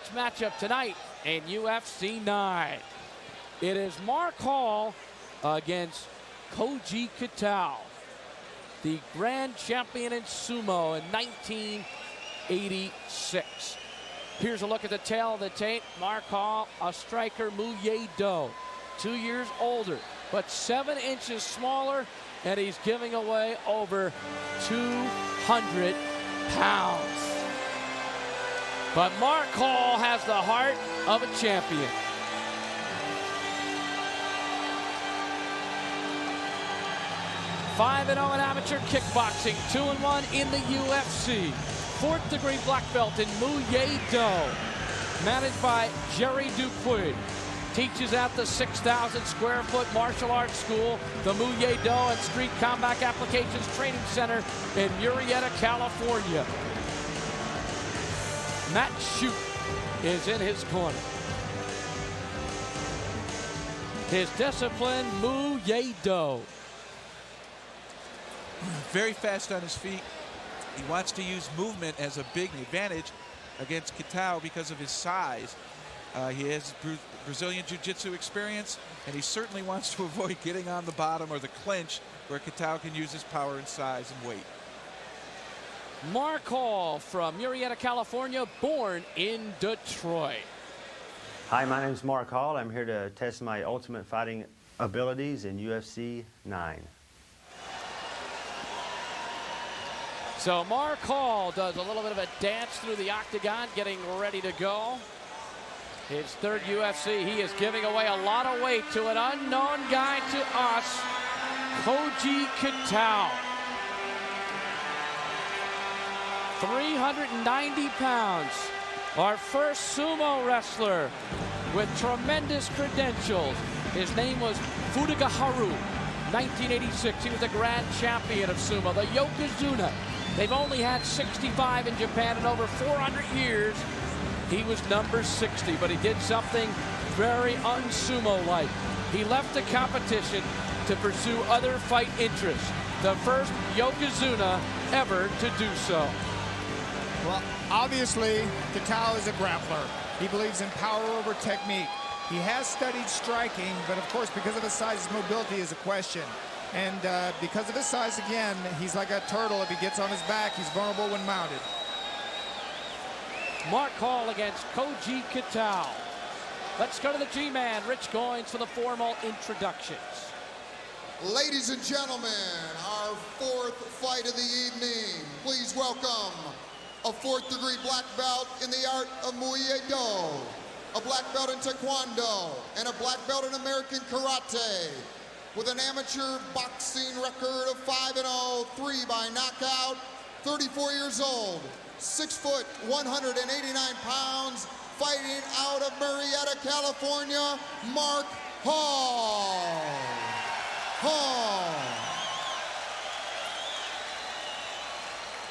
next matchup tonight in UFC 9. It is Mark Hall against Koji Kitao, the grand champion in sumo in 1986. Here's a look at the tail of the tape. Mark Hall, a striker, Muay Do, 2 years older, but 7 inches smaller, and he's giving away over 200 pounds. But Mark Hall has the heart of a champion. (5-0) in amateur kickboxing, 2-1 in the UFC. 4th degree black belt in Muay Do. Managed by Jerry Dupuy. Teaches at the 6,000 square foot martial arts school, the Muay Do and Street Combat Applications Training Center in Murrieta, California. Matt Shute is in his corner. His discipline, Muay Do. Very fast on his feet. He wants to use movement as a big advantage against Kitao because of his size. He has Brazilian Jiu-Jitsu experience, and he certainly wants to avoid getting on the bottom or the clinch where Kitao can use his power and size and weight. Mark Hall from Murrieta, California, born in Detroit. Hi, my name is Mark Hall. I'm here to test my ultimate fighting abilities in UFC 9. So Mark Hall does a little bit of a dance through the octagon, getting ready to go. His 3rd UFC. He is giving away a lot of weight to an unknown guy to us, Koji Kitao. 390 pounds. Our first sumo wrestler with tremendous credentials. His name was Fudagaharu. 1986, he was the grand champion of sumo, the Yokozuna. They've only had 65 in Japan in over 400 years. He was number 60, but he did something very un-sumo-like. He left the competition to pursue other fight interests. The first Yokozuna ever to do so. Well, obviously, Kitao is a grappler. He believes in power over technique. He has studied striking, but of course, because of his size, his mobility is a question. And because of his size, again, he's like a turtle. If he gets on his back, he's vulnerable when mounted. Mark Hall against Koji Kitao. Let's go to the G-Man, Rich Goins, for the formal introductions. Ladies and gentlemen, our 4th fight of the evening. Please welcome a 4th degree black belt in the art of Muay Do, a black belt in Taekwondo, and a black belt in American Karate. With an amateur boxing record of 5-0, 3 by knockout, 34 years old, 6 foot, 189 pounds, fighting out of Murrieta, California, Mark Hall.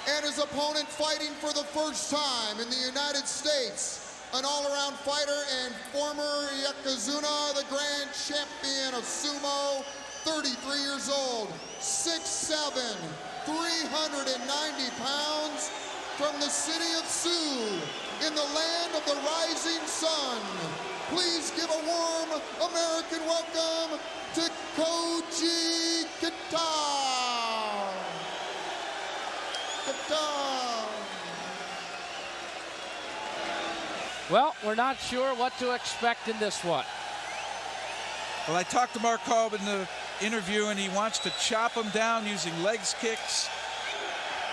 And his opponent fighting for the first time in the United States, an all-around fighter and former Yokozuna, the grand champion of sumo, 33 years old, 6'7", 390 pounds, from the city of Sioux, in the land of the rising sun. Please give a warm American welcome to Koji Kitao. Well, we're not sure what to expect in this one. Well, I talked to Mark Hall in the interview, and he wants to chop him down using legs kicks.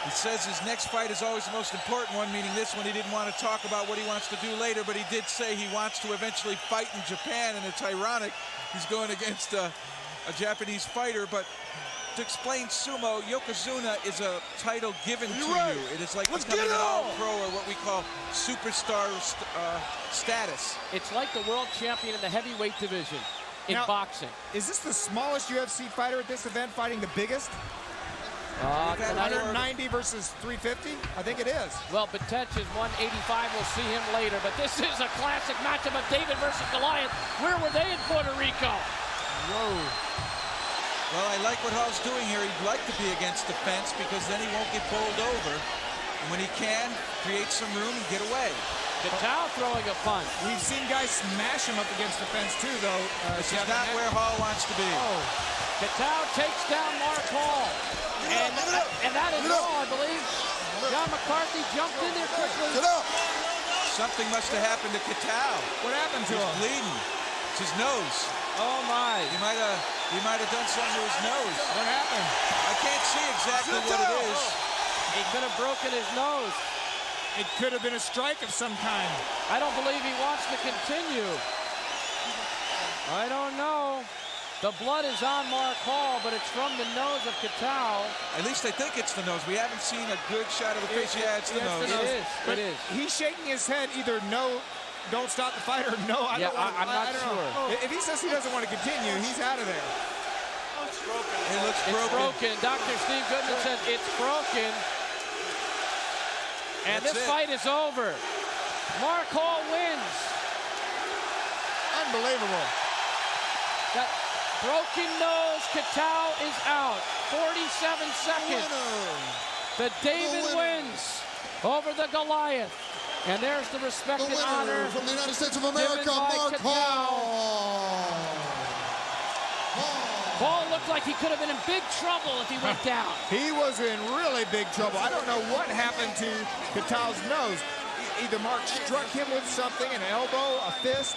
He says his next fight is always the most important one, meaning this one. He didn't want to talk about what he wants to do later, but he did say he wants to eventually fight in Japan, and it's ironic he's going against a Japanese fighter. But to explain sumo, Yokozuna is a title given to you. It is like becoming an all-pro, or what we call superstar status. It's like the world champion in the heavyweight division in boxing. Is this the smallest UFC fighter at this event fighting the biggest? 190 versus 350? I think it is. Well, Batech is 185. We'll see him later. But this is a classic matchup of David versus Goliath. Where were they in Puerto Rico? Whoa. Well, I like what Hall's doing here. He'd like to be against the fence because then he won't get bowled over. And when he can, create some room and get away. Kitao throwing a punch. We've seen guys smash him up against the fence too, though. This is not where Hall wants to be. Oh, Kitao takes down Mark Hall. And that is all, I believe. John McCarthy jumped in there quickly. Get up! Something must have happened to Kitao. what happened to He's him? bleeding. It's his nose. Oh, my. He might have done something to his nose. What happened? I can't see exactly what it is. He could have broken his nose. It could have been a strike of some kind. I don't believe he wants to continue. I don't know. The blood is on Mark Hall, but it's from the nose of Kitao. At least I think it's the nose. We haven't seen a good shot of the face. Yeah, it's the nose. It is. He's shaking his head either no, don't stop the fight, or no, I don't want to. I'm not sure. If he says he doesn't want to continue, he's out of there. It looks It's broken. Dr. Steve Goodman says it's broken. And That's this it. fight is over. Mark Hall wins. Unbelievable. That broken nose, Kitao is out. 47 seconds. The David winner. wins over the Goliath. And there's the respect The and winner honor. from the United States of America, by Mark Kitao. Hall. Hall looked like he could have been in big trouble if he went down. He was in really big trouble. I don't know what happened to Kitao's nose. Either Mark struck him with something, an elbow, a fist.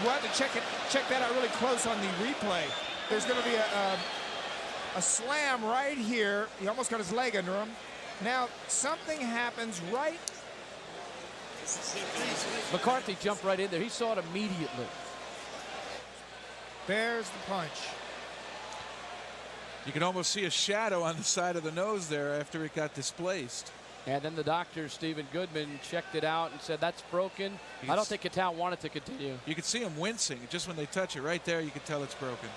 We'll have to check that out really close on the replay. There's going to be a slam right here. He almost got his leg under him. Now, something happens right. McCarthy jumped right in there. He saw it immediately. There's the punch. You can almost see a shadow on the side of the nose there after it got displaced. And then the doctor, Stephen Goodman, checked it out and said, that's broken. I don't think Kitao wanted to continue. You can see him wincing just when they touch it right there. You can tell it's broken.